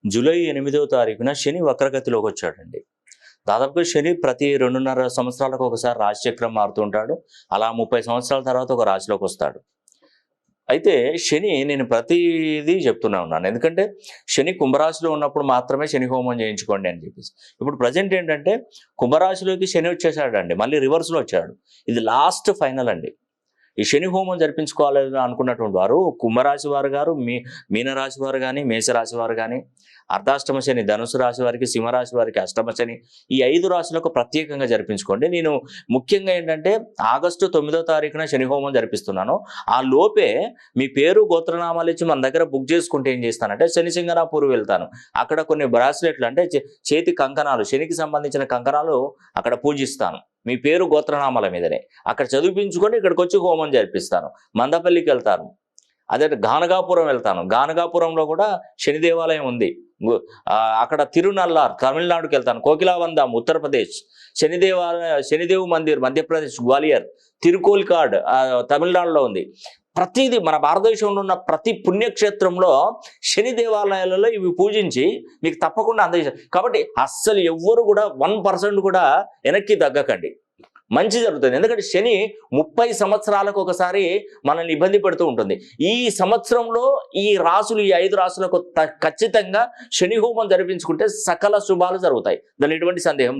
July 8వ తారీఖున శని వక్రగతిలోకి వచ్చాడండి. దాదాపుగా శని ప్రతి 2.5 సంవత్సరాలకు ఒకసారి రాశిచక్రం మారుతుంటాడు. అలా 30 సంవత్సరాల తర్వాత ఒక రాశిలోకి వస్తాడు. అయితే శని నేను ప్రతిదీ చెప్తూనే ఉన్నాను. ఎందుకంటే శని కుంభరాశిలో ఉన్నప్పుడు మాత్రమే శని హోమం చేయించుకోండి అని చెప్పేసి. ఇప్పుడు ప్రజెంట్ ఏంటంటే కుంభరాశిలోకి శని వచ్చేసాడండి. మళ్ళీ రివర్స్లో వచ్చాడు. ఇది లాస్ట్ ఫైనల్ అండి. ఈ శని హోమం జరిపించుకోవాలని అనుకున్నటువంటి వారు కుంభరాశి వారు గారు, మీనరాశి వారు కానీ, మేషరాశి వారు కానీ, అర్ధాష్టమ శని ధనుసు రాశి వారికి, సింహరాశి వారికి అష్టమ శని, ఈ 5 రాశులకు ప్రత్యేకంగా జరిపించుకోండి. నేను ముఖ్యంగా ఏంటంటే ఆగస్టు 9వ తారీఖున శని హోమం జరిపిస్తున్నాను. ఆ లోపే మీ పేరు గోత్రనామాలు ఇచ్చి మన దగ్గర బుక్ చేసుకుంటే ఏం చేస్తానంటే శని సింగనాపూర్ వెళ్తాను. అక్కడ కొన్ని బ్రాస్లెట్లు అంటే చేతి కంకణాలు, శనికి సంబంధించిన కంకణాలు అక్కడ పూజిస్తాను. మీ పేరు గోత్రనామాల మీదనే అక్కడ చదివించుకొని ఇక్కడికి వచ్చి హోమం జరిపిస్తాను. మందపల్లికి వెళ్తాను, అదే గానగాపురం వెళ్తాను. గానగాపురంలో కూడా శని దేవాలయం ఉంది. అక్కడ తిరునల్లార్ తమిళనాడుకి వెళ్తాను. కోకిలావందం ఉత్తరప్రదేశ్, శనిదేవ్ మందిర్ మధ్యప్రదేశ్ గ్వాలియర్, తిరుకోల్కాడ్ తమిళనాడులో ఉంది. ప్రతిదీ మన భారతదేశంలో ఉన్న ప్రతి పుణ్యక్షేత్రంలో శని దేవాలయాలలో ఇవి పూజించి మీకు తప్పకుండా అందజేశారు. కాబట్టి అస్సలు ఎవ్వరు కూడా 1% కూడా వెనక్కి తగ్గకండి. మంచి జరుగుతుంది. ఎందుకంటే శని 30 సంవత్సరాలకు ఒకసారి మనల్ని ఇబ్బంది పెడుతూ ఉంటుంది. ఈ సంవత్సరంలో ఈ రాసులు, ఈ 5 రాసులకు ఖచ్చితంగా శని హోమం జరిపించుకుంటే సకల శుభాలు జరుగుతాయి. దాని ఎటువంటి సందేహం